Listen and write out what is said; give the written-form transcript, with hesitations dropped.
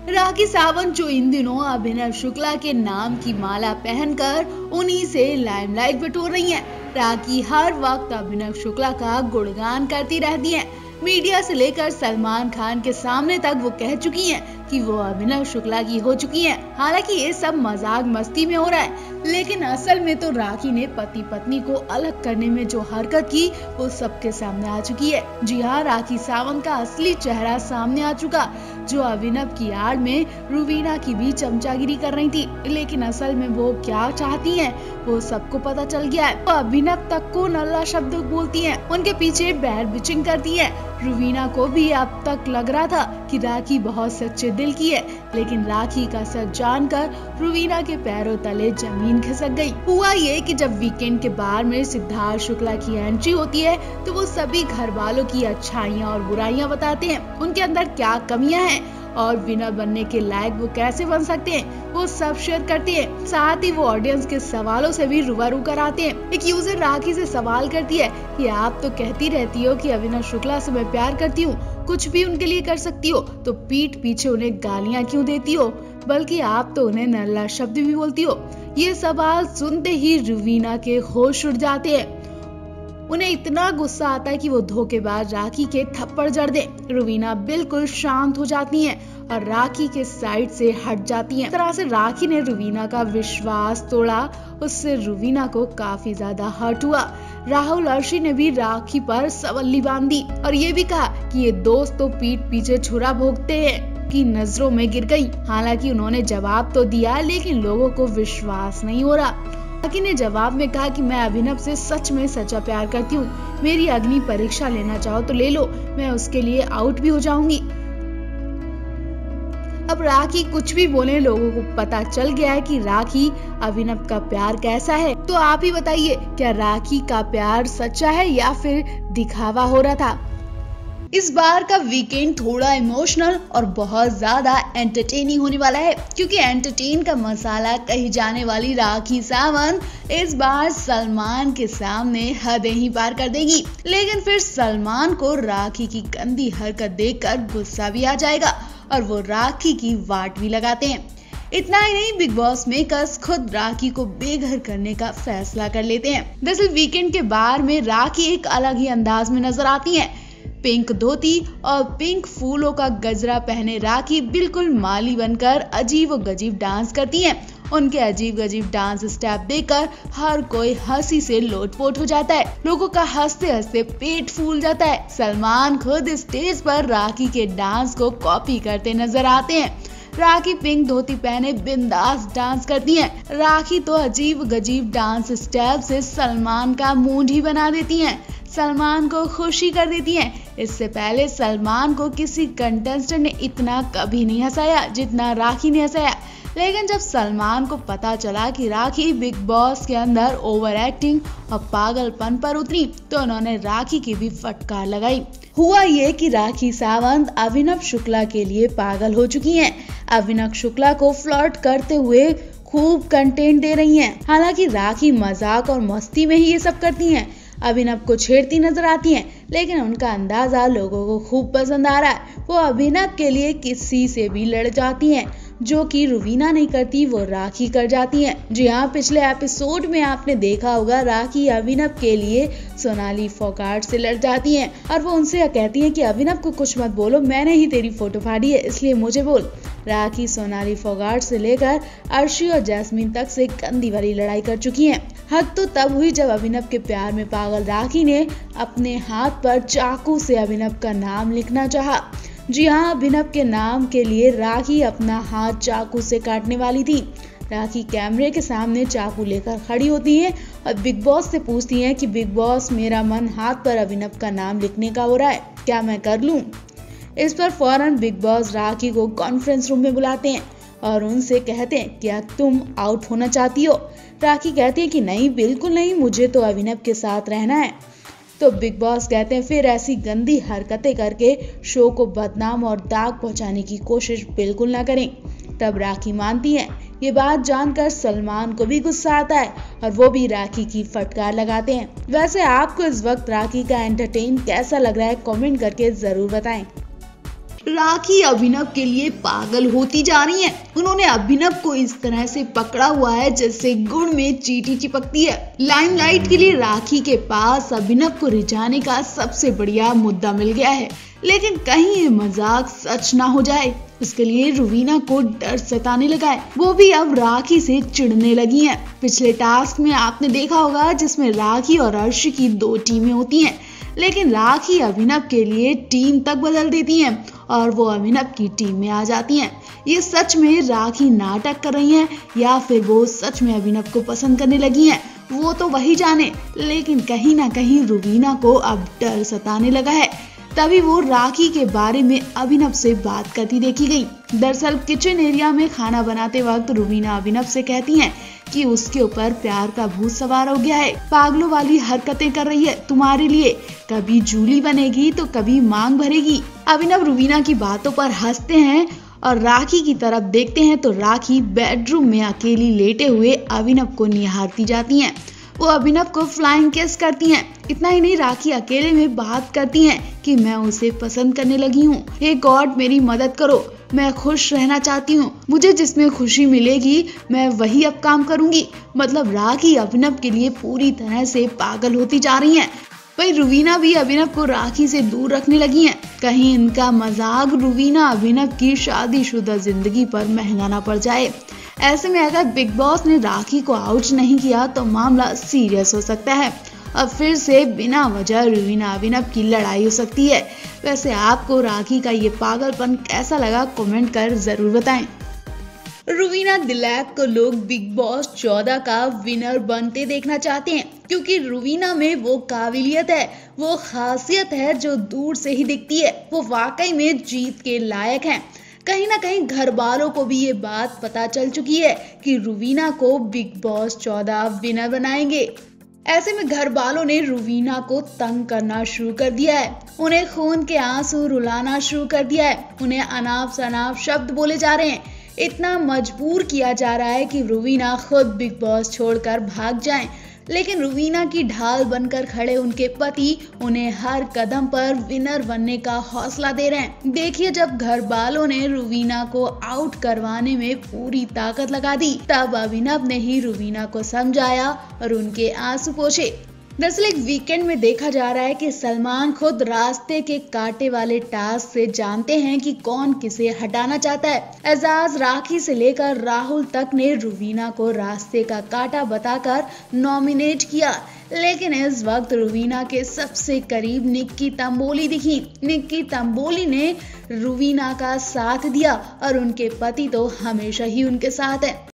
राखी सावंत जो इन दिनों अभिनव शुक्ला के नाम की माला पहनकर उन्हीं से लाइमलाइट बटोर रही हैं। राखी हर वक्त अभिनव शुक्ला का गुणगान करती रहती हैं। मीडिया से लेकर सलमान खान के सामने तक वो कह चुकी हैं कि वो अभिनव शुक्ला की हो चुकी हैं। हालांकि ये सब मजाक मस्ती में हो रहा है, लेकिन असल में तो राखी ने पति पत्नी को अलग करने में जो हरकत की वो सबके सामने आ चुकी है। जी हाँ, राखी सावंत का असली चेहरा सामने आ चुका, जो अभिनव की आड़ में रुवीना की भी चमचागिरी कर रही थी। लेकिन असल में वो क्या चाहती हैं वो सबको पता चल गया है। वो अभिनव तक को नल्ला शब्द बोलती हैं, उनके पीछे बैड बिचिंग करती है। रुवीना को भी अब तक लग रहा था कि राखी बहुत सच्चे दिल की है, लेकिन राखी का सच जानकर रुवीना के पैरों तले जमीन खिसक गई। हुआ ये कि जब वीकेंड के बार में सिद्धार्थ शुक्ला की एंट्री होती है तो वो सभी घर वालों की अच्छाइयाँ और बुराइयां बताते हैं, उनके अंदर क्या कमियां हैं और विनर बनने के लायक वो कैसे बन सकते हैं, वो सब शेयर करते हैं। साथ ही वो ऑडियंस के सवालों से भी रूबरू कराते हैं। एक यूजर राखी से सवाल करती है कि आप तो कहती रहती हो कि अभिनव शुक्ला से मैं प्यार करती हूँ, कुछ भी उनके लिए कर सकती हो, तो पीठ पीछे उन्हें गालियाँ क्यों देती हो, बल्कि आप तो उन्हें नल्ला शब्द भी बोलती हो। ये सवाल सुनते ही रुवीना के होश उड़ जाते हैं। उन्हें इतना गुस्सा आता है कि वो धोखेबाज राखी के थप्पड़ जड़ दे। रुवीना बिल्कुल शांत हो जाती हैं और राखी के साइड से हट जाती हैं। इस तरह से राखी ने रुवीना का विश्वास तोड़ा, उससे रुवीना को काफी ज्यादा हर्ट हुआ। राहुल अर्शी ने भी राखी पर सवल्ली बांध दी और ये भी कहा कि ये दोस्त तो पीठ पीछे छुरा भोगते हैं की नजरों में गिर गई। हालांकि उन्होंने जवाब तो दिया, लेकिन लोगों को विश्वास नहीं हो रहा। राखी ने जवाब में कहा कि मैं अभिनव से सच में सच्चा प्यार करती हूँ, मेरी अग्नि परीक्षा लेना चाहो तो ले लो, मैं उसके लिए आउट भी हो जाऊंगी। अब राखी कुछ भी बोले, लोगों को पता चल गया है कि राखी अभिनव का प्यार कैसा है। तो आप ही बताइए, क्या राखी का प्यार सच्चा है या फिर दिखावा हो रहा था? इस बार का वीकेंड थोड़ा इमोशनल और बहुत ज्यादा एंटरटेनिंग होने वाला है, क्योंकि एंटरटेन का मसाला कही जाने वाली राखी सावंत इस बार सलमान के सामने हदें ही पार कर देगी। लेकिन फिर सलमान को राखी की गंदी हरकत देखकर गुस्सा भी आ जाएगा और वो राखी की वाट भी लगाते हैं। इतना ही नहीं, बिग बॉस मेकर्स खुद राखी को बेघर करने का फैसला कर लेते हैं। दरअसल वीकेंड के बार में राखी एक अलग ही अंदाज में नजर आती हैं। पिंक धोती और पिंक फूलों का गजरा पहने राखी बिल्कुल माली बनकर अजीब व गजीब डांस करती हैं। उनके अजीब गजीब डांस स्टेप देखकर हर कोई हंसी से लोटपोट हो जाता है। लोगों का हंसते हंसते पेट फूल जाता है। सलमान खुद स्टेज पर राखी के डांस को कॉपी करते नजर आते हैं। राखी पिंक धोती पहने बिंदास डांस करती हैं। राखी तो अजीब गजीब डांस स्टेप से सलमान का मूड ही बना देती हैं, सलमान को खुशी कर देती हैं। इससे पहले सलमान को किसी कंटेस्टेंट ने इतना कभी नहीं हंसाया जितना राखी ने हंसाया। लेकिन जब सलमान को पता चला कि राखी बिग बॉस के अंदर ओवर एक्टिंग और पागलपन पर उतरी, तो उन्होंने राखी की भी फटकार लगाई। हुआ ये कि राखी सावंत अभिनव शुक्ला के लिए पागल हो चुकी हैं। अभिनव शुक्ला को फ्लर्ट करते हुए खूब कंटेंट दे रही हैं। हालांकि राखी मजाक और मस्ती में ही ये सब करती हैं, अभिनव को छेड़ती नजर आती हैं, लेकिन उनका अंदाजा लोगों को खूब पसंद आ रहा है। वो अभिनव के लिए किसी से भी लड़ जाती हैं, जो कि रुवीना नहीं करती वो राखी कर जाती हैं। जी हाँ, पिछले एपिसोड में आपने देखा होगा राखी अभिनव के लिए सोनाली फोगाट से लड़ जाती हैं और वो उनसे कहती हैं कि अभिनव को कुछ मत बोलो, मैंने ही तेरी फोटो फाड़ी है, इसलिए मुझे बोल। राखी सोनाली फोगाट से लेकर अर्शी और जैस्मीन तक से गंदी वाली लड़ाई कर चुकी हैं। हद तो तब हुई जब अभिनव के प्यार में पागल राखी ने अपने हाथ पर चाकू से अभिनव का नाम लिखना चाहा। जी हाँ, अभिनव के नाम के लिए राखी अपना हाथ चाकू से काटने वाली थी। राखी कैमरे के सामने चाकू लेकर खड़ी होती है और बिग बॉस से पूछती है कि बिग बॉस, मेरा मन हाथ पर अभिनव का नाम लिखने का हो रहा है, क्या मैं कर लूं? इस पर फौरन बिग बॉस राखी को कॉन्फ्रेंस रूम में बुलाते हैं और उनसे कहते हैं, क्या तुम आउट होना चाहती हो? राखी कहती है कि नहीं, बिल्कुल नहीं, मुझे तो अभिनव के साथ रहना है। तो बिग बॉस कहते हैं, फिर ऐसी गंदी हरकतें करके शो को बदनाम और दाग पहुंचाने की कोशिश बिल्कुल ना करें। तब राखी मानती है। ये बात जानकर सलमान को भी गुस्सा आता है और वो भी राखी की फटकार लगाते हैं। वैसे आपको इस वक्त राखी का एंटरटेन कैसा लग रहा है, कमेंट करके जरूर बताएं। राखी अभिनव के लिए पागल होती जा रही है। उन्होंने अभिनव को इस तरह से पकड़ा हुआ है जैसे गुड़ में चींटी चिपकती है। लाइमलाइट के लिए राखी के पास अभिनव को रिझाने का सबसे बढ़िया मुद्दा मिल गया है, लेकिन कहीं ये मजाक सच ना हो जाए, इसके लिए रुवीना को डर सताने लगा है। वो भी अब राखी से चिढ़ने लगी हैं। पिछले टास्क में आपने देखा होगा जिसमें राखी और अर्श की 2 टीमें होती हैं, लेकिन राखी अभिनव के लिए टीम तक बदल देती हैं और वो अभिनव की टीम में आ जाती हैं। ये सच में राखी नाटक कर रही हैं या फिर वो सच में अभिनव को पसंद करने लगी हैं, वो तो वही जाने, लेकिन कहीं ना कहीं रुवीना को अब डर सताने लगा है। तभी वो राखी के बारे में अभिनव से बात करती देखी गई। दरअसल किचन एरिया में खाना बनाते वक्त रुवीना अभिनव से कहती हैं कि उसके ऊपर प्यार का भूत सवार हो गया है, पागलों वाली हरकतें कर रही है तुम्हारे लिए, कभी जूली बनेगी तो कभी मांग भरेगी। अभिनव रुवीना की बातों पर हंसते हैं और राखी की तरफ देखते हैं तो राखी बेडरूम में अकेली लेटे हुए अभिनव को निहारती जाती हैं। वो अभिनव को फ्लाइंग किस करती हैं। इतना ही नहीं, राखी अकेले में बात करती हैं कि मैं उसे पसंद करने लगी हूँ, हे गॉड मेरी मदद करो, मैं खुश रहना चाहती हूँ, मुझे जिसमें खुशी मिलेगी मैं वही अब काम करूंगी। मतलब राखी अभिनव के लिए पूरी तरह से पागल होती जा रही हैं। वही रुवीना भी अभिनव को राखी से दूर रखने लगी हैं। कहीं इनका मजाक रुवीना अभिनव की शादीशुदा जिंदगी पर महंगा ना पड़ जाए। ऐसे में अगर बिग बॉस ने राखी को आउट नहीं किया तो मामला सीरियस हो सकता है। अब फिर से बिना वजह रुवीना अभिनव की लड़ाई हो सकती है। वैसे आपको राखी का ये पागलपन कैसा लगा कमेंट कर जरूर बताएं। रुवीना दिलैक को लोग बिग बॉस 14 का विनर बनते देखना चाहते हैं, क्योंकि रुवीना में वो काबिलियत है, वो खासियत है जो दूर से ही दिखती है। वो वाकई में जीत के लायक हैं। कहीं ना कहीं घर वालों को भी ये बात पता चल चुकी है कि रुवीना को बिग बॉस 14 विनर बनाएंगे। ऐसे में घर वालों ने रुवीना को तंग करना शुरू कर दिया है, उन्हें खून के आंसू रुलाना शुरू कर दिया है, उन्हें अनाप शनाप शब्द बोले जा रहे हैं। इतना मजबूर किया जा रहा है कि रुवीना खुद बिग बॉस छोड़कर भाग जाएं। लेकिन रुवीना की ढाल बनकर खड़े उनके पति उन्हें हर कदम पर विनर बनने का हौसला दे रहे हैं। देखिए, जब घर वालों ने रुवीना को आउट करवाने में पूरी ताकत लगा दी, तब अभिनव ने ही रुवीना को समझाया और उनके आंसू पोंछे। दरअसल एक वीकेंड में देखा जा रहा है कि सलमान खुद रास्ते के कांटे वाले टास्क से जानते हैं कि कौन किसे हटाना चाहता है। एजाज, राखी से लेकर राहुल तक ने रुवीना को रास्ते का कांटा बताकर नॉमिनेट किया, लेकिन इस वक्त रुवीना के सबसे करीब निक्की तंबोली दिखी। निक्की तंबोली ने रुवीना का साथ दिया और उनके पति तो हमेशा ही उनके साथ है।